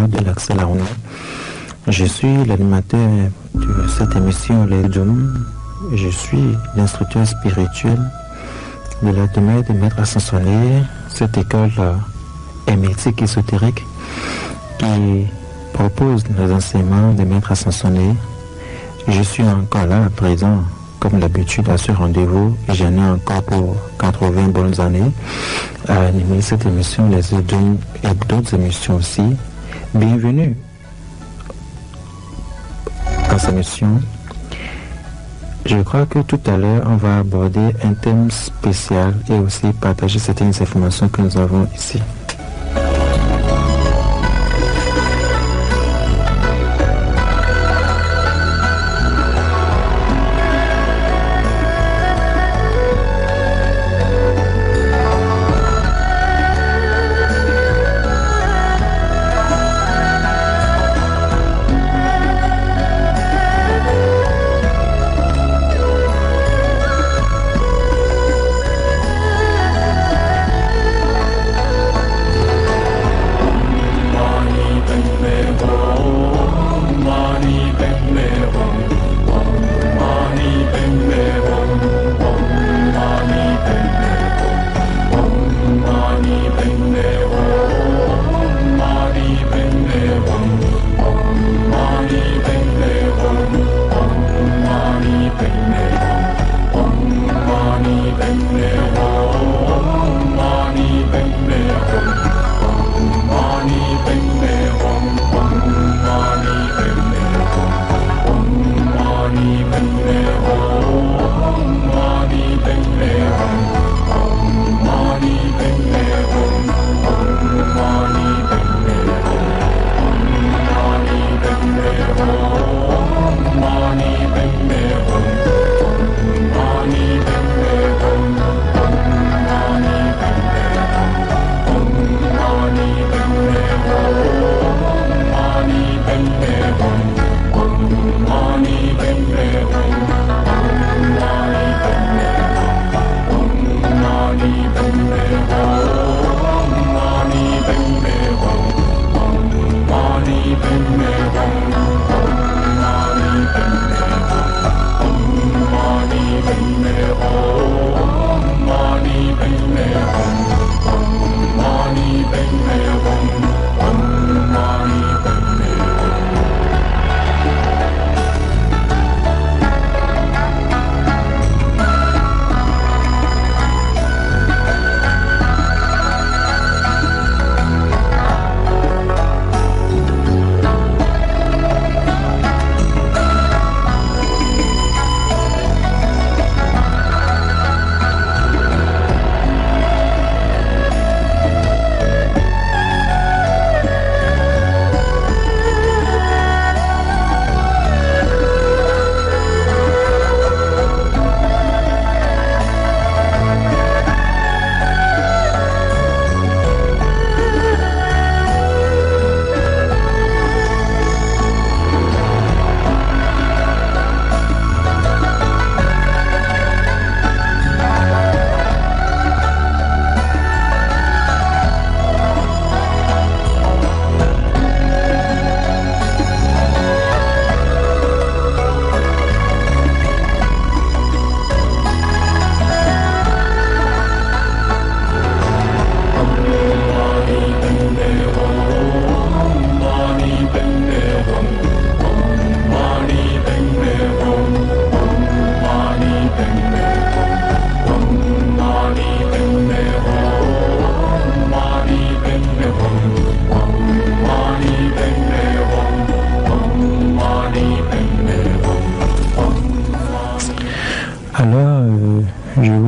de l'accès à la Ronde. Je suis l'animateur de cette émission Les Dômes. Je suis l'instructeur spirituel de la demeure de Maître Ascensionné, cette école hermétique ésotérique qui propose les enseignements de Maître Ascensionné. Je suis encore là, à présent, comme d'habitude, à ce rendez-vous, et j'en ai encore pour 80 bonnes années à animer cette émission, les Dômes, et d'autres émissions aussi. Bienvenue dans cette émission. Je crois que tout à l'heure, on va aborder un thème spécial et aussi partager certaines informations que nous avons ici.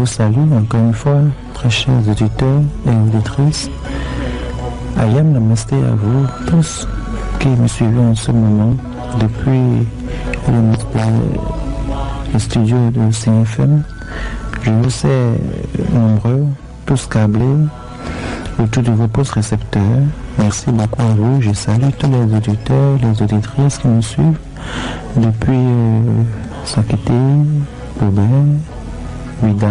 Salut encore une fois, très chers auditeurs et auditrices. Ayam Namasté à vous tous qui me suivez en ce moment depuis le studio de CFM. Je vous sais nombreux, tous câblés autour de vos postes récepteurs. Merci beaucoup à vous. Je salue tous les auditeurs, les auditrices qui me suivent depuis Sakité, Robert, Vida,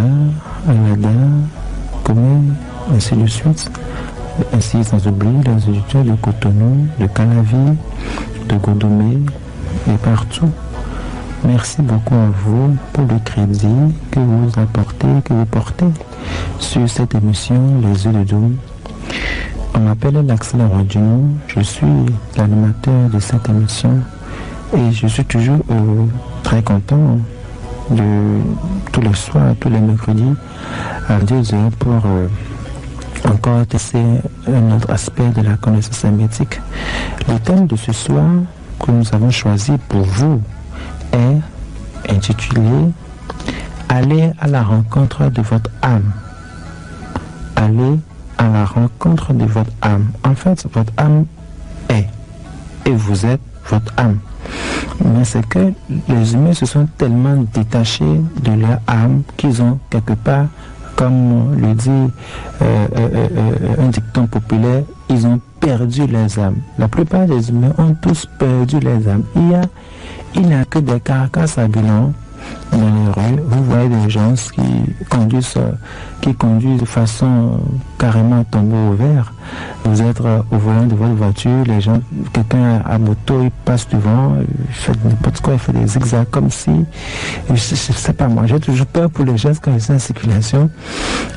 Alada, Comé, ainsi de suite. ainsi sans oublier les auditeurs de Cotonou, de Calavi, de Godomé et partout. Merci beaucoup à vous pour le crédit que vous apportez, que vous portez sur cette émission Les Yeux de Doum. On m'appelle Laxel Arodino, je suis l'animateur de cette émission et je suis toujours très content de tous les soirs, tous les mercredis à 2h pour encore tester un autre aspect de la connaissance hermétique. Le thème de ce soir que nous avons choisi pour vous est intitulé « Allez à la rencontre de votre âme ». Allez à la rencontre de votre âme. En fait, votre âme est et vous êtes votre âme. Mais c'est que les humains se sont tellement détachés de leur âme qu'ils ont quelque part, comme le dit un dicton populaire, ils ont perdu les âmes. La plupart des humains ont tous perdu les âmes. Il n'y a que des carcasses à bilan dans les rues. Vous voyez des gens qui conduisent de façon carrément tombeau ouvert. Vous êtes au volant de votre voiture, quelqu'un à moto, il passe devant, il fait n'importe quoi, il fait des zigzags comme si, je sais pas moi, j'ai toujours peur pour les gens quand ils sont en circulation.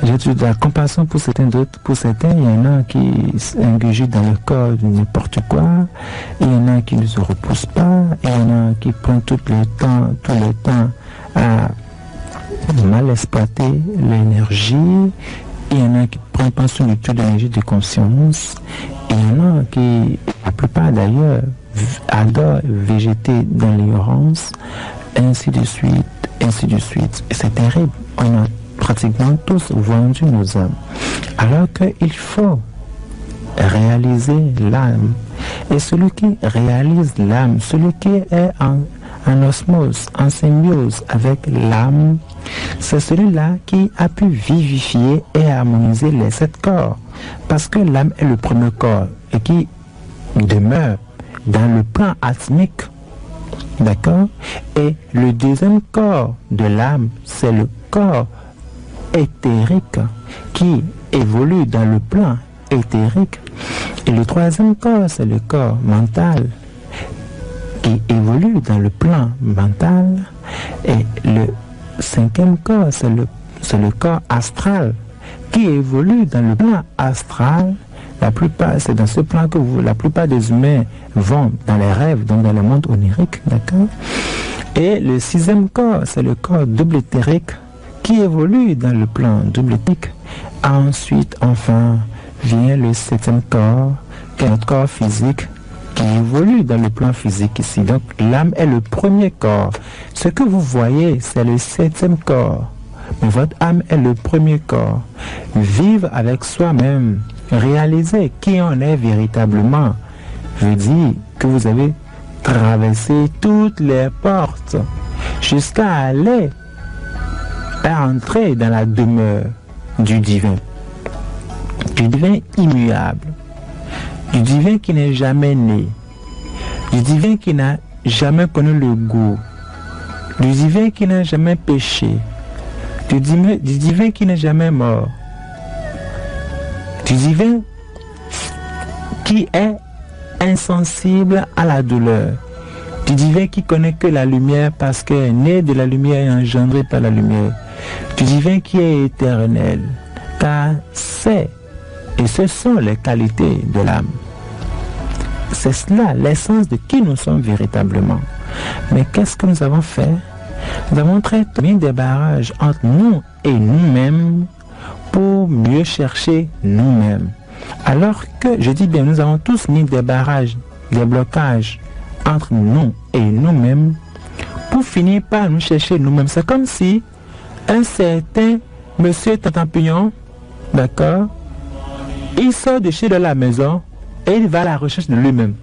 J'ai toujours de la compassion pour certains d'autres. Pour certains, il y en a qui s'ingurgitent dans le corps de n'importe quoi, il y en a qui ne se repoussent pas, il y en a qui prennent tout le temps à mal exploiter l'énergie. Il y en a qui prennent pas sur le taux d'énergie de conscience. Il y en a qui, la plupart d'ailleurs, adorent végéter dans l'ignorance, ainsi de suite, ainsi de suite. Et c'est terrible. On a pratiquement tous vendu nos âmes. Alors qu'il faut réaliser l'âme. Et celui qui réalise l'âme, celui qui est en osmose, en symbiose avec l'âme, c'est celui-là qui a pu vivifier et harmoniser les 7 corps. Parce que l'âme est le premier corps et qui demeure dans le plan atmique. D'accord? Et le deuxième corps de l'âme, c'est le corps éthérique qui évolue dans le plan éthérique. Et le troisième corps, c'est le corps mental qui évolue dans le plan mental. Et le 5e corps, c'est le corps astral qui évolue dans le plan astral. C'est dans ce plan que la plupart des humains vont dans les rêves, donc dans le monde onirique, d'accord? Et le 6e corps, c'est le corps double éthérique qui évolue dans le plan double éthique. Ensuite, enfin, vient le 7e corps, qui est notre corps physique, qui évolue dans le plan physique ici. Donc, l'âme est le premier corps. Ce que vous voyez, c'est le 7e corps. Mais votre âme est le premier corps. Vivre avec soi-même, réaliser qui on est véritablement, veut dire que vous avez traversé toutes les portes jusqu'à aller à entrer dans la demeure du divin immuable, du divin qui n'est jamais né, du divin qui n'a jamais connu le goût, du divin qui n'a jamais péché, du divin qui n'est jamais mort, du divin qui est insensible à la douleur, du divin qui connaît que la lumière parce qu'il est né de la lumière et engendré par la lumière, du divin qui est éternel, car et ce sont les qualités de l'âme. C'est cela, l'essence de qui nous sommes véritablement. Mais qu'est-ce que nous avons fait? Nous avons mis des barrages entre nous et nous-mêmes pour mieux chercher nous-mêmes. Alors que, je dis bien, nous avons tous mis des barrages, des blocages entre nous et nous-mêmes pour finir par nous chercher nous-mêmes. C'est comme si un certain monsieur Tantampignon, d'accord, il sort de chez de la maison et il va à la recherche de lui-même.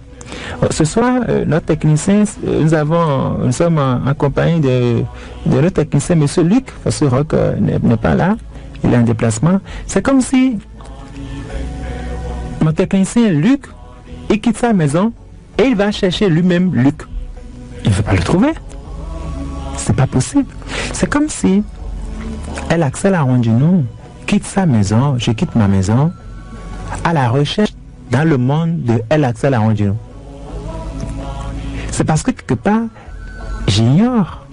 Ce soir, notre technicien, nous sommes en compagnie de notre technicien, M. Luc, parce que Rock n'est pas là, il est en déplacement. C'est comme si mon technicien Luc, il quitte sa maison et il va chercher lui-même Luc. Il ne veut pas le trouver. C'est pas possible. C'est comme si elle Laxel Arodino quitte sa maison, je quitte ma maison, à la recherche dans le monde de El Axel Arondino? C'est parce que quelque part, j'ignore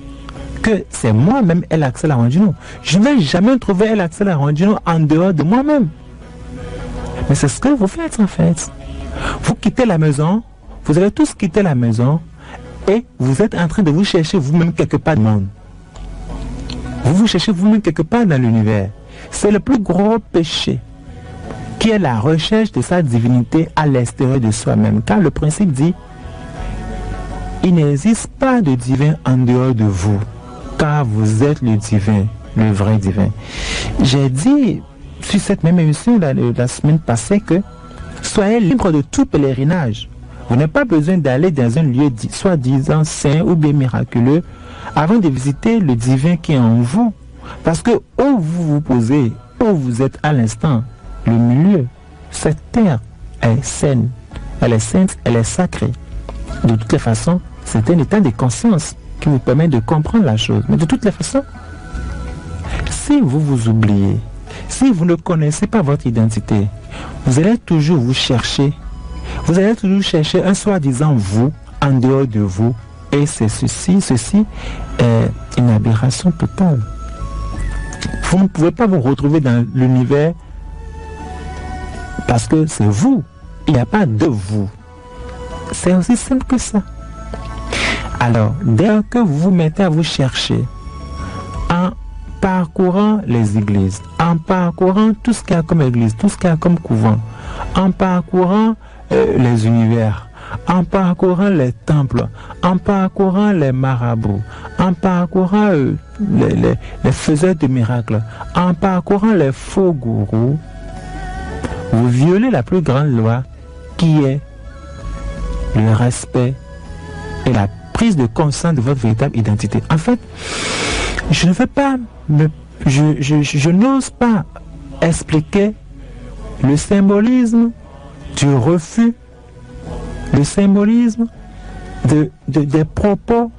que c'est moi-même El Axel Arondino. Je ne vais jamais trouver El Axel Arondino en dehors de moi-même. Mais c'est ce que vous faites en fait. Vous quittez la maison, vous avez tous quitté la maison et vous êtes en train de vous chercher vous-même quelque part dans le monde. Vous vous cherchez vous-même quelque part dans l'univers. C'est le plus gros péché qui est la recherche de sa divinité à l'extérieur de soi-même. Car le principe dit, il n'existe pas de divin en dehors de vous, car vous êtes le divin, le vrai divin. J'ai dit sur cette même émission la semaine passée que soyez libres de tout pèlerinage. Vous n'avez pas besoin d'aller dans un lieu soi-disant saint ou bien miraculeux avant de visiter le divin qui est en vous. Parce que où vous vous posez, où vous êtes à l'instant, le milieu, cette terre est saine, elle est sainte, elle est sacrée. De toutes les façons, c'est un état de conscience qui vous permet de comprendre la chose. Mais de toutes les façons, si vous vous oubliez, si vous ne connaissez pas votre identité, vous allez toujours vous chercher. Vous allez toujours chercher un soi-disant vous en dehors de vous. Et c'est ceci est une aberration totale. Vous ne pouvez pas vous retrouver dans l'univers parce que c'est vous. Il n'y a pas de vous. C'est aussi simple que ça. Alors, dès que vous vous mettez à vous chercher en parcourant les églises, en parcourant tout ce qu'il y a comme église, tout ce qu'il y a comme couvent, en parcourant les univers, en parcourant les temples, en parcourant les marabouts, en parcourant les faiseurs de miracles, en parcourant les faux gourous, vous violez la plus grande loi qui est le respect et la prise de conscience de votre véritable identité. En fait, je ne vais pas je n'ose pas expliquer le symbolisme du refus, le symbolisme des propos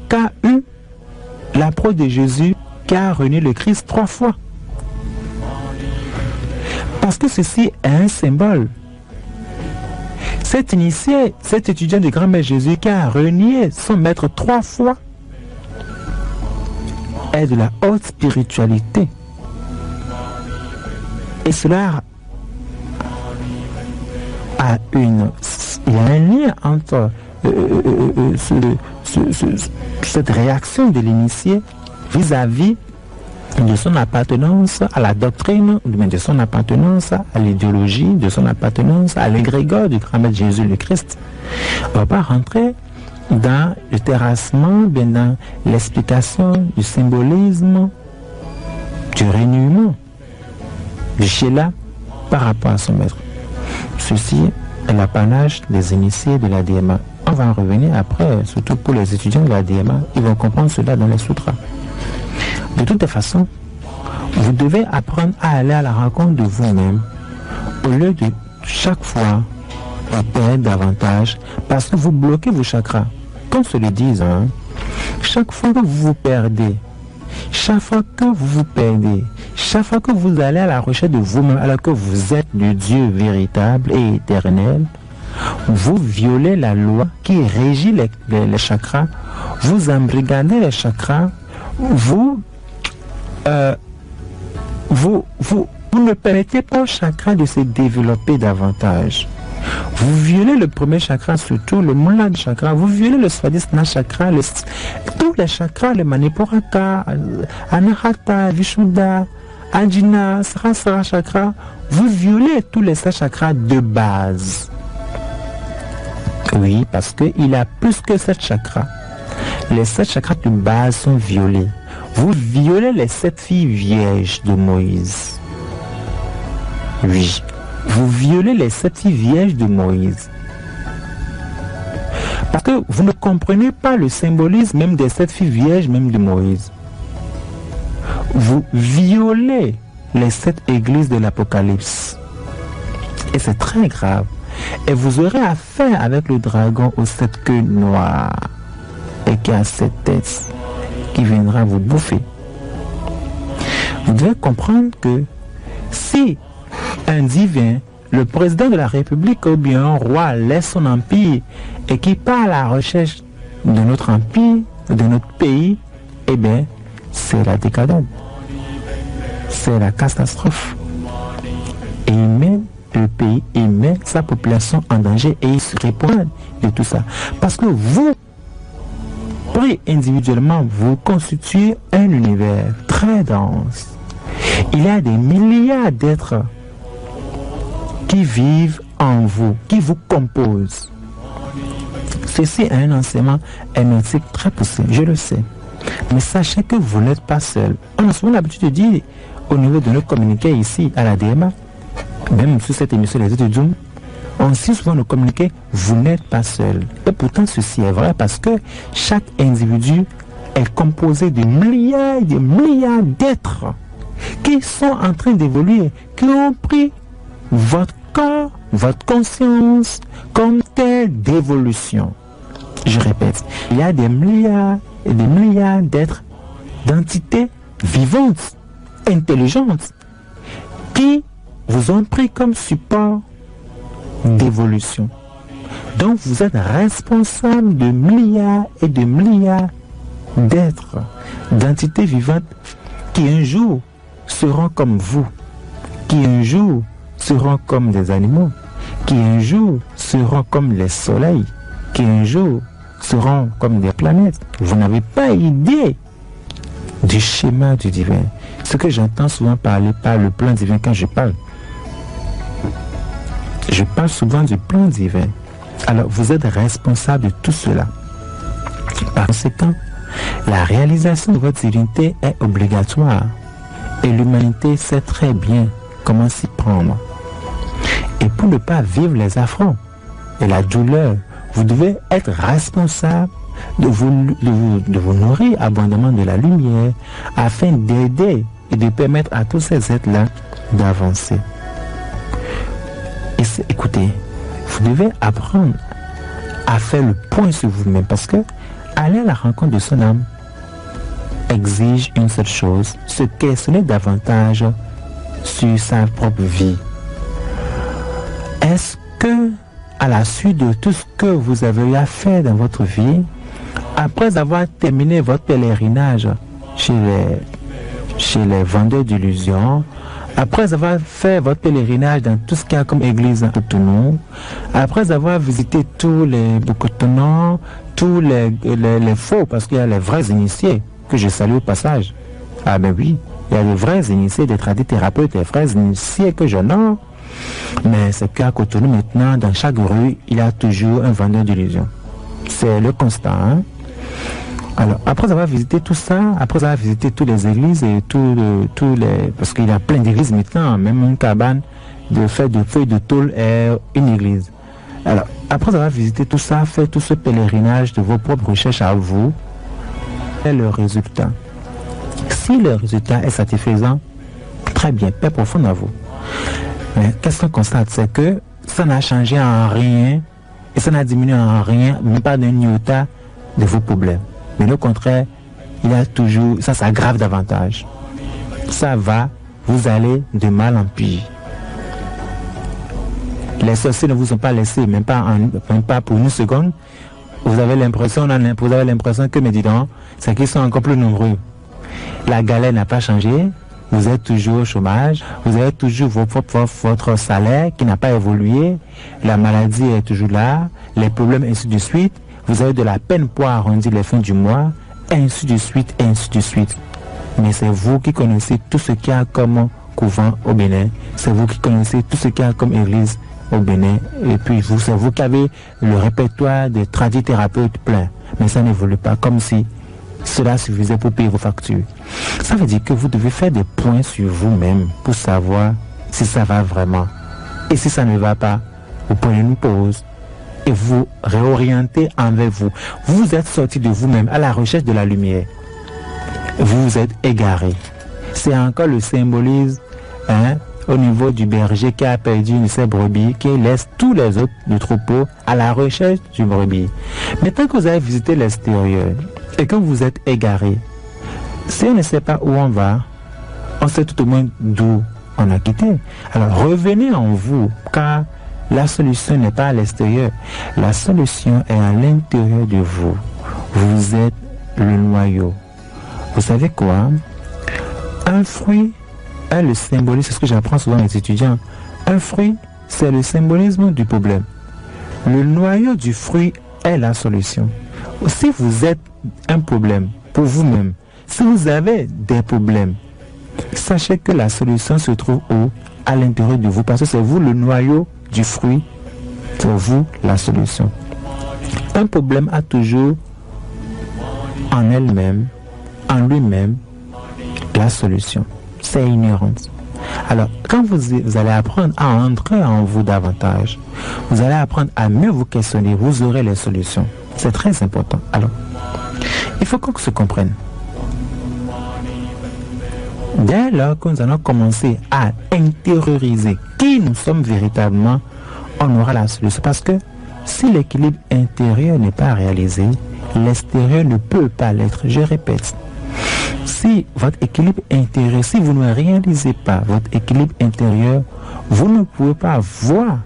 qu'a eu l'apôtre de Jésus qui a renié le Christ 3 fois. Parce que ceci est un symbole. Cet initié, cet étudiant du grand-mère Jésus qui a renié son maître 3 fois est de la haute spiritualité. Et cela il y a un lien entre cette réaction de l'initié vis-à-vis de son appartenance à la doctrine, de son appartenance à l'idéologie, de son appartenance à l'égrégore du grand-maître Jésus le Christ. On ne va pas rentrer dans le terrassement, bien dans l'explication du symbolisme, du reniement de Sheila par rapport à son maître. Ceci est l'apanage des initiés de la DMA. On va en revenir après, surtout pour les étudiants de la DMA, ils vont comprendre cela dans les sutras. De toute façon, vous devez apprendre à aller à la rencontre de vous-même au lieu de chaque fois vous perdre davantage parce que vous bloquez vos chakras. Qu'on se le dise, chaque fois que vous vous perdez, chaque fois que vous vous perdez, chaque fois que vous allez à la recherche de vous-même alors que vous êtes le Dieu véritable et éternel, vous violez la loi qui régit les chakras, vous embrigadez les chakras, vous ne permettez pas au chakra de se développer davantage. Vous violez le premier chakra, surtout le Muladhara chakra, vous violez le Swadhisthana chakra, tous les chakras, le Manipuraka, Anahata, Vishuddha, Ajna, Sahasrara chakra, vous violez tous les 7 chakras de base. Oui, parce qu'il y a plus que 7 chakras. Les 7 chakras de base sont violés. Vous violez les 7 filles vierges de Moïse. Oui, vous violez les 7 filles vierges de Moïse. Parce que vous ne comprenez pas le symbolisme même des 7 filles vierges même de Moïse. Vous violez les 7 églises de l'Apocalypse. Et c'est très grave. Et vous aurez affaire avec le dragon aux 7 queues noires et qui a 7 têtes qui viendra vous bouffer. Vous devez comprendre que si un divin le président de la République ou bien un roi laisse son empire et qui part à la recherche de notre empire, de notre pays, eh bien, c'est la décadence. C'est la catastrophe. Et il met le pays, il met sa population en danger et il se répond de tout ça. Parce que vous, pris individuellement, vous constituez un univers très dense. Il y a des milliards d'êtres qui vivent en vous, qui vous composent. Ceci est un enseignement hermétique très poussé, je le sais. Mais sachez que vous n'êtes pas seul. On a souvent l'habitude de dire, au niveau de nos communiqués ici, à la DMA, même sur cette émission Les Études Zoom, on dit souvent nos communiqués, vous n'êtes pas seul. Et pourtant, ceci est vrai parce que chaque individu est composé de milliards d'êtres qui sont en train d'évoluer, qui ont pris votre corps, votre conscience comme telle d'évolution. Je répète, il y a des milliards et des milliards d'êtres, d'entités vivantes, intelligentes, qui vous ont pris comme support d'évolution. Donc vous êtes responsable de milliards et de milliards d'êtres, d'entités vivantes qui un jour seront comme vous, qui un jour seront comme des animaux, qui un jour seront comme les soleils, qui un jour seront comme des planètes. Vous n'avez pas idée du schéma du divin. Ce que j'entends souvent parler par le plan divin quand je parle. Je parle souvent du plan divin. Alors vous êtes responsable de tout cela. Par conséquent, la réalisation de votre divinité est obligatoire. Et l'humanité sait très bien comment s'y prendre. Et pour ne pas vivre les affronts et la douleur, vous devez être responsable de vous nourrir abondamment de la lumière afin d'aider et de permettre à tous ces êtres-là d'avancer. Et écoutez, vous devez apprendre à faire le point sur vous-même parce que aller à la rencontre de son âme exige une seule chose, se questionner davantage sur sa propre vie. Est-ce que, à la suite de tout ce que vous avez eu à faire dans votre vie, après avoir terminé votre pèlerinage chez les vendeurs d'illusions, après avoir fait votre pèlerinage dans tout ce qu'il y a comme église à Cotonou, après avoir visité tous les Cotonou, tous les faux, parce qu'il y a les vrais initiés, que je salue au passage. Ah ben oui, il y a les vrais initiés, des tradithérapeutes, des vrais initiés que j'honore. Mais c'est qu'à Cotonou maintenant, dans chaque rue, il y a toujours un vendeur d'illusions. C'est le constat. Hein? Alors, après avoir visité tout ça, après avoir visité toutes les églises et tous les... Parce qu'il y a plein d'églises maintenant, même une cabane de feuilles de tôle est une église. Alors, après avoir visité tout ça, fait tout ce pèlerinage de vos propres recherches à vous, et le résultat. Si le résultat est satisfaisant, très bien, paix profonde à vous. Mais qu'est-ce qu'on constate, c'est que ça n'a changé en rien et ça n'a diminué en rien, même pas d'un iota de vos problèmes. Mais au contraire, il y a toujours, ça s'aggrave davantage. Ça va, vous allez de mal en pire. Les sorciers ne vous ont pas laissé, même pas pour une seconde. Vous avez l'impression que, mais dis donc, c'est qu'ils sont encore plus nombreux. La galère n'a pas changé. Vous êtes toujours au chômage. Vous avez toujours votre salaire qui n'a pas évolué. La maladie est toujours là. Les problèmes, ainsi de suite. Vous avez de la peine pour arrondir les fins du mois. Ainsi de suite, ainsi de suite. Mais c'est vous qui connaissez tout ce qu'il y a comme couvent au Bénin. C'est vous qui connaissez tout ce qu'il y a comme église au Bénin. Et puis c'est vous qui avez le répertoire des tradithérapeutes plein. Mais ça n'évolue pas comme si cela suffisait pour payer vos factures. Ça veut dire que vous devez faire des points sur vous-même pour savoir si ça va vraiment. Et si ça ne va pas, vous prenez une pause et vous réorientez envers vous. Vous êtes sorti de vous-même à la recherche de la lumière. Vous vous êtes égaré. C'est encore le symbolisme au niveau du berger qui a perdu une de ses brebis, qui laisse tous les autres du troupeau à la recherche du brebis. Mais tant que vous avez visité l'extérieur et que vous êtes égaré, si on ne sait pas où on va, on sait tout au moins d'où on a quitté. Alors revenez en vous, car la solution n'est pas à l'extérieur. La solution est à l'intérieur de vous. Vous êtes le noyau. Vous savez quoi? Un fruit est le symbolisme, c'est ce que j'apprends souvent à mes étudiants. Un fruit, c'est le symbolisme du problème. Le noyau du fruit est la solution. Si vous êtes un problème pour vous-même, si vous avez des problèmes, sachez que la solution se trouve où? À l'intérieur de vous, parce que c'est vous le noyau du fruit, c'est vous la solution. Un problème a toujours en elle-même, en lui-même, la solution. C'est inhérent. Alors, quand vous allez apprendre à entrer en vous davantage, vous allez apprendre à mieux vous questionner, vous aurez les solutions. C'est très important. Alors, il faut qu'on se comprenne. Dès lors que nous allons commencer à intérioriser qui nous sommes véritablement, on aura la solution. Parce que si l'équilibre intérieur n'est pas réalisé, l'extérieur ne peut pas l'être. Je répète. Si votre équilibre intérieur, si vous ne réalisez pas votre équilibre intérieur, vous ne pouvez pas voir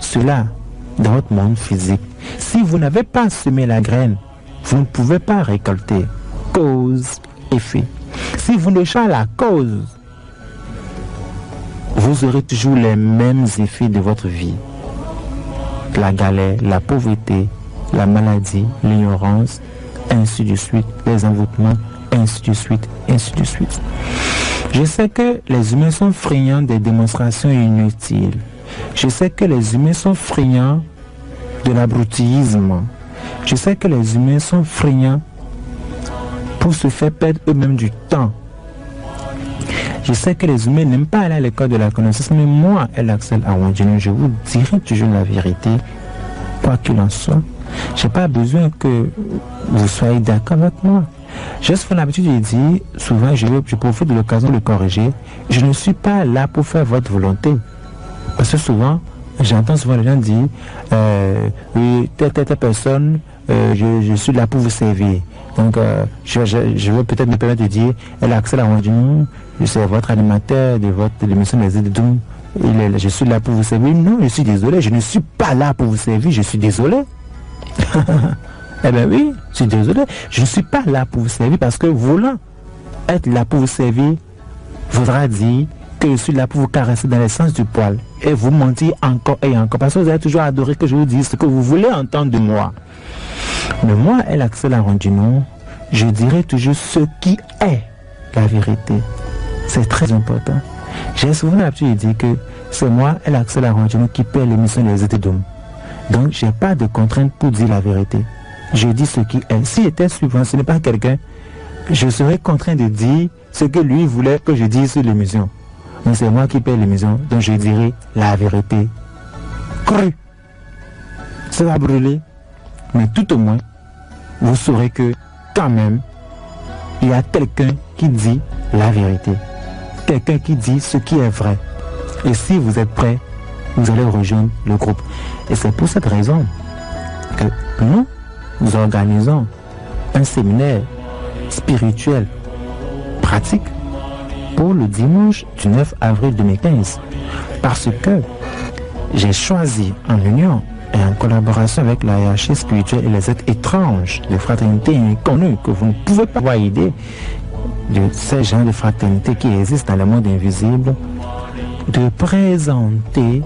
cela dans votre monde physique. Si vous n'avez pas semé la graine, vous ne pouvez pas récolter. Cause, effet. Si vous ne cherchez la cause, vous aurez toujours les mêmes effets de votre vie. La galère, la pauvreté, la maladie, l'ignorance, ainsi de suite, les envoûtements, ainsi de suite, ainsi de suite. Je sais que les humains sont friands des démonstrations inutiles. Je sais que les humains sont friands de l'abrutisme. Je sais que les humains sont friands pour se faire perdre eux-mêmes du temps. Je sais que les humains n'aiment pas aller à l'école de la connaissance, mais moi, El-Axel Awadjinou, je vous dirai toujours la vérité, quoi qu'il en soit. Je n'ai pas besoin que vous soyez d'accord avec moi. J'ai souvent l'habitude de dire, souvent je profite de l'occasion de le corriger, je ne suis pas là pour faire votre volonté. Parce que souvent, j'entends souvent les gens dire, oui, telle personne, je suis là pour vous servir. Donc, je veux peut-être me permettre de dire, El-Axel Awadjinou, je suis votre animateur de l'émission des Édidoum, je suis là pour vous servir. Non, je suis désolé, je ne suis pas là pour vous servir, je suis désolé. Eh bien oui, je suis désolé, je ne suis pas là pour vous servir parce que voulant être là pour vous servir voudra dire que je suis là pour vous caresser dans le sens du poil et vous mentir encore et encore parce que vous avez toujours adoré que je vous dise ce que vous voulez entendre de moi. Mais moi, El-Axel Awadjinou, je dirai toujours ce qui est la vérité. C'est très important. J'ai souvent l'habitude de dire que c'est moi, El-Axel Awadjinou, qui paie l'émission des Édidoum. Donc, je n'ai pas de contrainte pour dire la vérité. Je dis ce qui est. Si j'étais suivant, ce n'est pas quelqu'un, je serais contraint de dire ce que lui voulait que je dise sur l'émission. Mais c'est moi qui paie l'émission, donc je dirai la vérité. Crue. Ça va brûler. Mais tout au moins, vous saurez que, quand même, il y a quelqu'un qui dit la vérité. Quelqu'un qui dit ce qui est vrai. Et si vous êtes prêts, vous allez rejoindre le groupe. Et c'est pour cette raison que nous organisons un séminaire spirituel pratique pour le dimanche du 9 avril 2015. Parce que j'ai choisi en union et en collaboration avec la hiérarchie spirituelle et les êtres étranges de fraternité inconnues que vous ne pouvez pas avoir idée de ces gens de fraternité qui existent dans le monde invisible, de présenter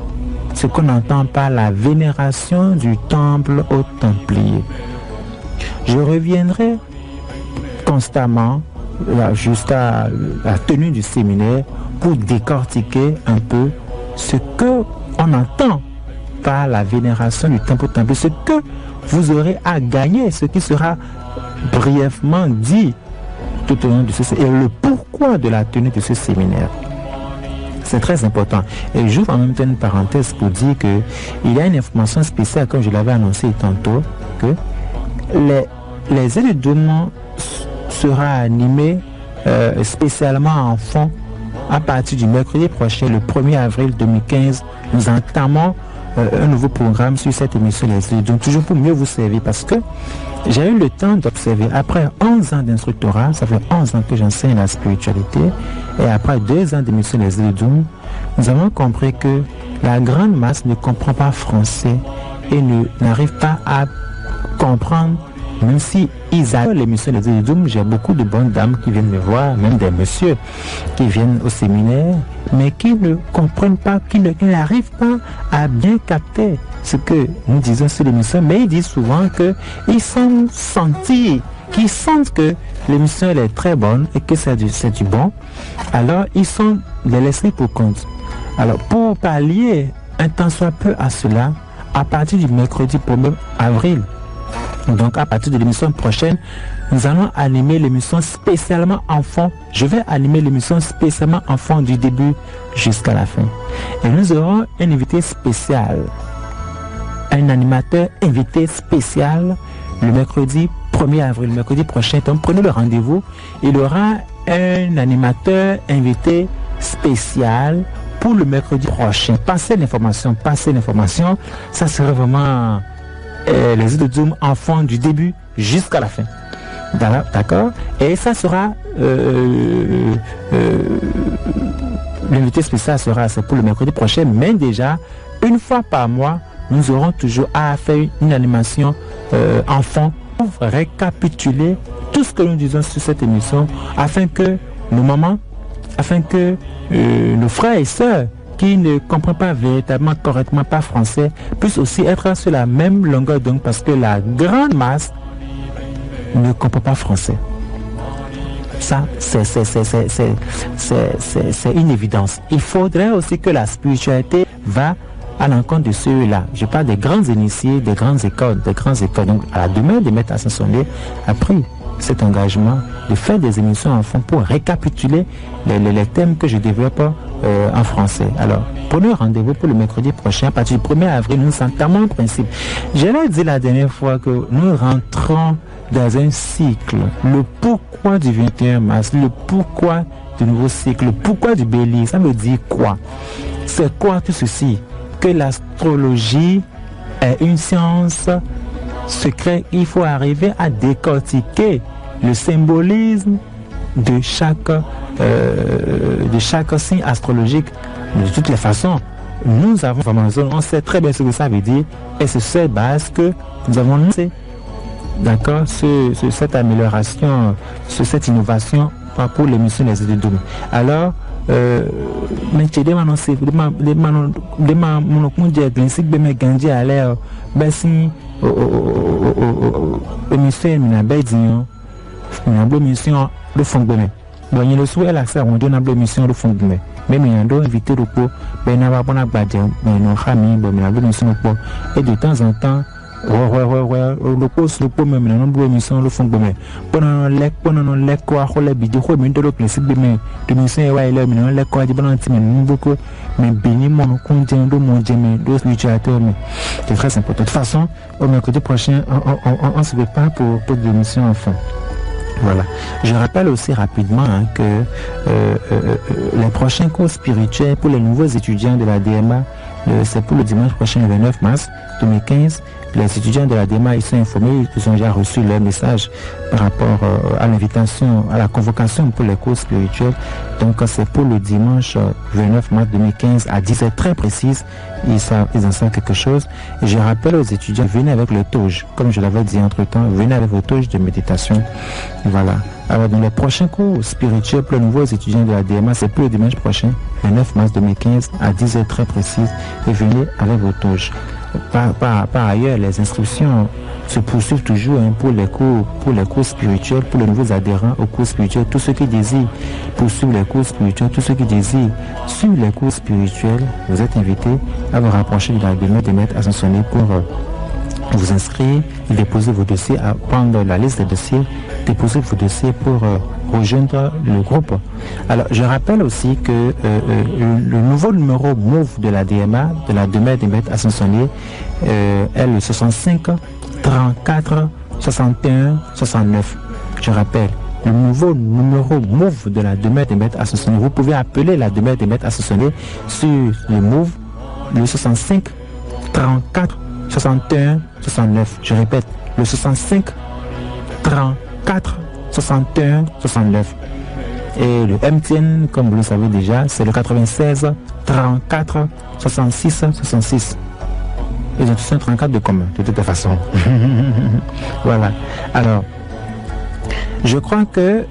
ce qu'on entend par la vénération du temple aux Templiers. Je reviendrai constamment jusqu'à la tenue du séminaire pour décortiquer un peu ce que on entend par la vénération du temple aux Templiers, ce que vous aurez à gagner, ce qui sera brièvement dit tout au long de ce séminaire et le pourquoi de la tenue de ce séminaire. C'est très important. Et j'ouvre en même temps une parenthèse pour dire qu'il y a une information spéciale, comme je l'avais annoncé tantôt, que les Édidoum sera animé spécialement en fond à partir du mercredi prochain, le 1er avril 2015. Nous entamons un nouveau programme sur cette émission Les Idées d'Homme, toujours pour mieux vous servir, parce que j'ai eu le temps d'observer, après 11 ans d'instructorat, ça fait 11 ans que j'enseigne la spiritualité, et après 2 ans d'émission Les Idées d'Homme, nous avons compris que la grande masse ne comprend pas français et n'arrive pas à comprendre, même si ils adorent l'émission Les Idées d'Homme. J'ai beaucoup de bonnes dames qui viennent me voir, même des messieurs qui viennent au séminaire, mais qui ne comprennent pas, qui n'arrivent pas à bien capter ce que nous disons sur l'émission, mais ils disent souvent qu'ils sont sentis, qu'ils sentent que l'émission elle est très bonne et que c'est du bon, alors ils sont les laissés pour compte. Alors pour pallier un tant soit peu à cela, à partir du mercredi 1er avril, donc à partir de l'émission prochaine, nous allons animer l'émission spécialement enfant. Je vais animer l'émission spécialement enfant du début jusqu'à la fin. Et nous aurons un invité spécial, un animateur invité spécial le mercredi 1er avril, le mercredi prochain. Donc prenez le rendez-vous. Il y aura un animateur invité spécial pour le mercredi prochain. Passez l'information. Ça sera vraiment les Idées d'Homme enfants du début jusqu'à la fin. D'accord? Et ça sera l'invité spécial c'est pour le mercredi prochain, mais déjà une fois par mois nous aurons toujours à faire une animation enfant pour récapituler tout ce que nous disons sur cette émission, afin que nos mamans, nos frères et sœurs qui ne comprennent pas véritablement correctement pas français puissent aussi être sur la même longueur d'onde, parce que la grande masse ne comprend pas français. Ça, c'est une évidence. Il faudrait aussi que la spiritualité va à l'encontre de ceux-là. Je parle des grands initiés, des grandes écoles. Donc, à la demeure des maîtres ascensionnés a pris cet engagement de faire des émissions enfants pour récapituler les thèmes que je développe en français. Alors, prenez rendez-vous pour le mercredi prochain. À partir du 1er avril, nous entamons un principe. Je l'ai dit la dernière fois que nous rentrons dans un cycle. Le pourquoi du 21 mars, le pourquoi du nouveau cycle, le pourquoi du bélier, ça veut dire quoi? C'est quoi tout ceci? Que l'astrologie est une science secrète. Il faut arriver à décortiquer le symbolisme de chaque signe astrologique. De toutes les façons, nous avons on sait très bien ce que ça veut dire, et c'est cette base que nous avons lancé, d'accord, sur cette amélioration, sur cette innovation pour l'émission Les Idées d'Homme. Alors mais tu demandes c'est mission de fondement. Bon, il le souhait là ça on donne la mission de fondement. Même il y a un invité de quoi ben n'a pas badge mais non famille bon la mission et de temps en temps le poste le pomme mais non mission le fondement. Pendant les quoi les bidou quoi mais de le principe de mission ouais là mais non les quoi dit bon mais beaucoup mais béni mon compte de mon Dieu mais de spiritualité mais c'est très important. De toute façon au mercredi prochain on se prépare pour des missions enfants. Voilà. Je rappelle aussi rapidement que les prochains cours spirituels pour les nouveaux étudiants de la DMA, c'est pour le dimanche prochain, le 29 mars 2015. Les étudiants de la DMA, ils sont informés, ils ont déjà reçu leur message par rapport à l'invitation, à la convocation pour les cours spirituels. Donc c'est pour le dimanche 29 mars 2015 à 10h très précise. Ils en savent quelque chose. Et je rappelle aux étudiants, venez avec le touge. Comme je l'avais dit entre temps, venez avec vos touges de méditation. Voilà. Alors dans les prochains cours spirituels pour les nouveaux étudiants de la DMA, c'est pour le dimanche prochain, le 9 mars 2015 à 10h très précise. Et venez avec vos touges. Par ailleurs, les inscriptions se poursuivent toujours pour les cours spirituels, pour les nouveaux adhérents aux cours spirituels. Tous ceux qui désirent poursuivre les cours spirituels, tous ceux qui désirent suivre les cours spirituels, vous êtes invités à vous rapprocher de la demeure des maîtres ascensionnés pour vous inscrire et déposer vos dossiers, à prendre la liste des dossiers, déposer vos dossiers pour rejoindre le groupe. Alors, je rappelle aussi que le nouveau numéro MOVE de la DMA, de la demeure des maîtres ascensionnés, est le 65 34 61 69. Je rappelle, le nouveau numéro MOVE de la demeure des maîtres ascensionnés. Vous pouvez appeler la demeure des maîtres ascensionnés sur le MOVE, le 65 34 61 69. Je répète, le 65 34 61 69. Et le MTN, comme vous le savez déjà, c'est le 96 34 66 66. Ils ont tous un 34 de commun, de toute façon. Voilà. Alors, je crois que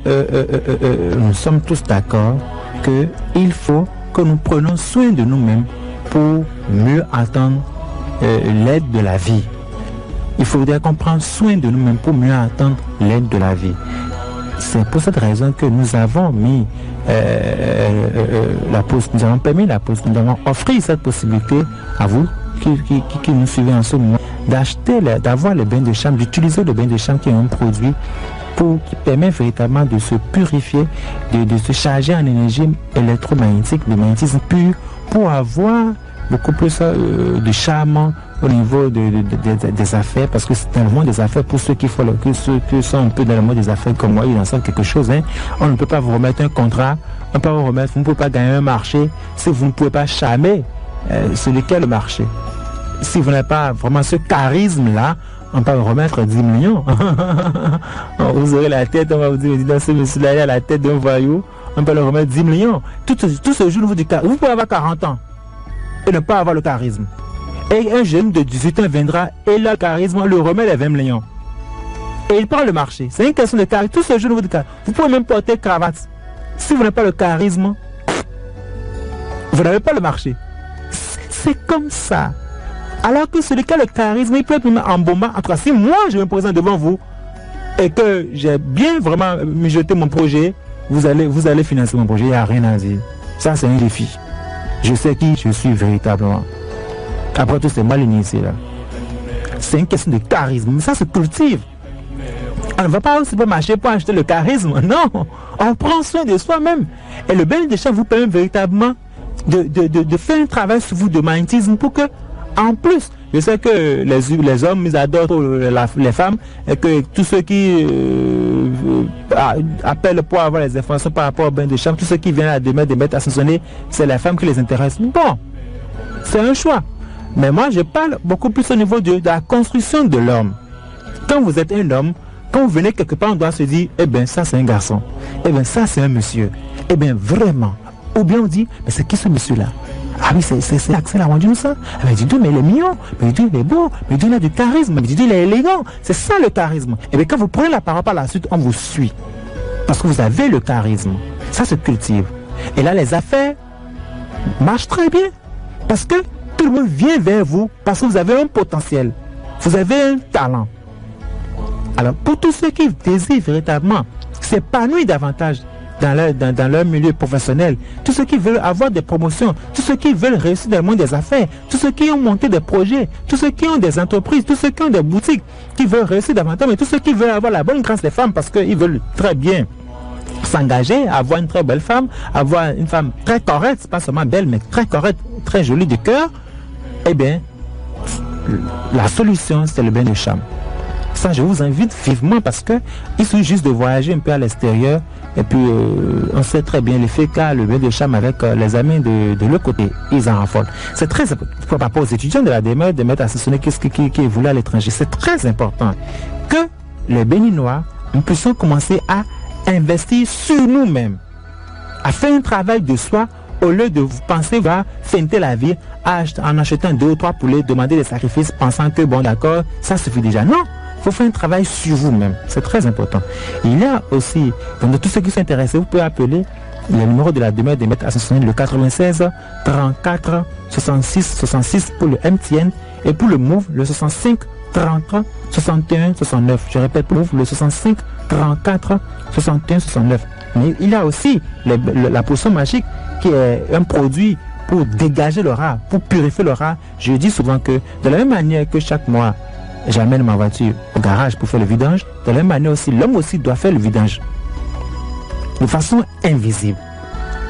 nous sommes tous d'accord qu'il faut que nous prenions soin de nous-mêmes pour mieux attendre l'aide de la vie. Il faudrait qu'on prenne soin de nous-mêmes pour mieux attendre l'aide de la vie. C'est pour cette raison que nous avons mis la pause, nous avons permis la pause, nous avons offert cette possibilité à vous qui nous suivez en ce moment d'avoir le bain de chambre, d'utiliser le bain de chambre qui est un produit qui permet véritablement de se purifier, de se charger en énergie électromagnétique, de magnétisme pur, pour avoir beaucoup plus de charme au niveau des affaires, parce que c'est dans le monde des affaires, pour ceux qui sont un peu dans le monde des affaires comme moi, ils en savent quelque chose. On ne peut pas vous remettre un contrat, on ne peut pas vous remettre, vous ne pouvez pas gagner un marché si vous ne pouvez pas charmer celui qui a le marché. Si vous n'avez pas vraiment ce charisme-là, on peut vous remettre 10 millions. Vous aurez la tête, on va vous dire, dans ce monsieur-là, il a la tête d'un voyou, on peut le remettre 10 millions. Tout ce jour, vous pouvez avoir 40 ans et ne pas avoir le charisme. Et un jeune de 18 ans viendra et le charisme, on le remet les 20 millions. Et il prend le marché. C'est une question de charisme. Tout ce jour, vous pouvez même porter cravate. Si vous n'avez pas le charisme, vous n'avez pas le marché. C'est comme ça. Alors que celui qui a le charisme, il peut être en bomba. En tout cas, si moi je me présente devant vous et que j'ai bien vraiment mijoté mon projet, vous allez financer mon projet. Il n'y a rien à dire. Ça, c'est un défi. Je sais qui je suis véritablement. Après tout, c'est mal initié là. C'est une question de charisme. Mais ça se cultive. On ne va pas au supermarché pour acheter le charisme. Non. On prend soin de soi-même. Et le bain de chambre vous permet véritablement de faire un travail sur vous de magnétisme pour que, en plus, je sais que les hommes, ils adorent les femmes, et que tous ceux qui appellent pour avoir les informations par rapport au bain de chambre, tous ceux qui viennent à des maîtres ascensionnés, c'est les femmes qui les intéressent. Bon, c'est un choix. Mais moi, je parle beaucoup plus au niveau de la construction de l'homme. Quand vous êtes un homme, quand vous venez quelque part, on doit se dire, eh bien, ça c'est un garçon. Eh bien, ça c'est un monsieur. Eh bien, vraiment. Ou bien on dit, mais c'est qui ce monsieur-là? Ah oui, c'est Axel a rendu ça. Ah, mais dis donc, mais il est mignon, mais dis donc, il est beau, mais dis donc, il a du charisme, mais dis donc, il est élégant. C'est ça le charisme. Et bien, quand vous prenez la parole par la suite, on vous suit. Parce que vous avez le charisme. Ça se cultive. Et là, les affaires marchent très bien. Parce que tout le monde vient vers vous parce que vous avez un potentiel. Vous avez un talent. Alors, pour tous ceux qui désirent véritablement s'épanouir davantage dans leur milieu professionnel, tous ceux qui veulent avoir des promotions, tous ceux qui veulent réussir dans le monde des affaires, tous ceux qui ont monté des projets, tous ceux qui ont des entreprises, tous ceux qui ont des boutiques, qui veulent réussir davantage, mais tous ceux qui veulent avoir la bonne grâce des femmes parce qu'ils veulent très bien s'engager, avoir une très belle femme, avoir une femme très correcte, pas seulement belle, mais très correcte, très jolie de cœur, eh bien, la solution, c'est le bain de chambre. Ça, je vous invite vivement parce que il suffit juste de voyager un peu à l'extérieur et puis on sait très bien l'effet qu'a le bain de chambre avec les amis de l'autre côté. Ils en raffolent. C'est très important. Par rapport aux étudiants de la DME, de mettre ascensionnés qui évoluent à l'étranger, c'est très important que les Béninois, nous puissions commencer à investir sur nous-mêmes, à faire un travail de soi au lieu de vous penser va feinter la vie en achetant 2 ou 3 poulets, demander des sacrifices, pensant que bon d'accord, ça suffit déjà. Non, il faut faire un travail sur vous-même. C'est très important. Il y a aussi, donc tous ceux qui sont intéressés, vous pouvez appeler le numéro de la demeure des maîtres ascensionnés, le 96 34 66 66 pour le MTN et pour le MOVE, le 65 33 61 69. Je répète, pour le MOVE, le 65 34 61 69. Mais il y a aussi la potion magique qui est un produit pour dégager l'aura, pour purifier l'aura. Je dis souvent que de la même manière que chaque mois, j'amène ma voiture au garage pour faire le vidange, de la même manière aussi, l'homme aussi doit faire le vidange. De façon invisible.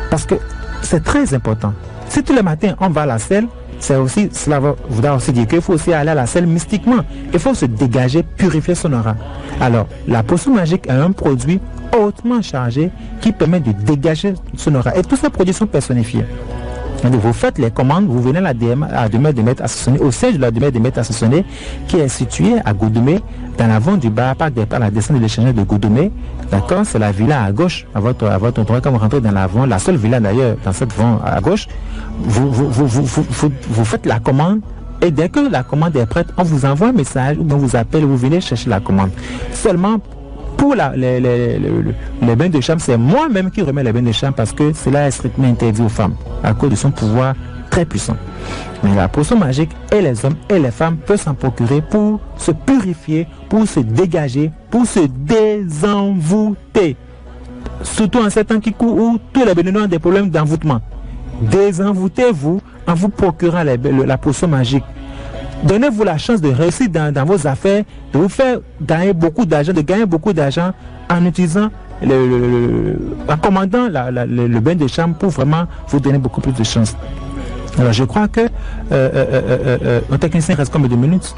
Parce que c'est très important. Si tous les matins on va à la selle, cela voudra aussi dire qu'il faut aussi aller à la selle mystiquement. Il faut se dégager, purifier son aura. Alors, la potion magique est un produit hautement chargé qui permet de dégager son aura. Et tous ces produits sont personnifiés. Donc, vous faites les commandes, vous venez à la demeure de Maître Assassonné, au siège de la demeure de Maître Assassonné, qui est située à Goudomé, dans l'avant du bar, parc des Parcs, la descente de l'échangeur de Goudomé. D'accord, c'est la villa à gauche, à votre endroit, quand vous rentrez dans l'avant, la seule villa d'ailleurs, dans cette vente à gauche, vous faites la commande. Et dès que la commande est prête, on vous envoie un message, on vous appelle, vous venez chercher la commande. Seulement, pour les bains de chambre, c'est moi-même qui remets les bains de chambre parce que cela est strictement interdit aux femmes à cause de son pouvoir très puissant. Mais la potion magique, et les hommes et les femmes peuvent s'en procurer pour se purifier, pour se dégager, pour se désenvoûter. Surtout en ces temps qui courent où tous les bénévoles ont des problèmes d'envoûtement. Désenvoûtez-vous en vous procurant la potion magique. Donnez-vous la chance de réussir dans vos affaires, de vous faire gagner beaucoup d'argent, de gagner beaucoup d'argent en utilisant, en commandant le bain de chambre pour vraiment vous donner beaucoup plus de chance. Alors je crois que un technicien reste combien de minutes?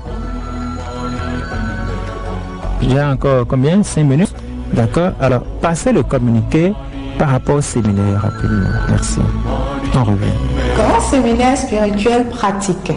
J'ai encore combien? 5 minutes? D'accord. Alors passez le communiqué par rapport au séminaire rapidement. Merci. On revient. Grand séminaire spirituel pratique.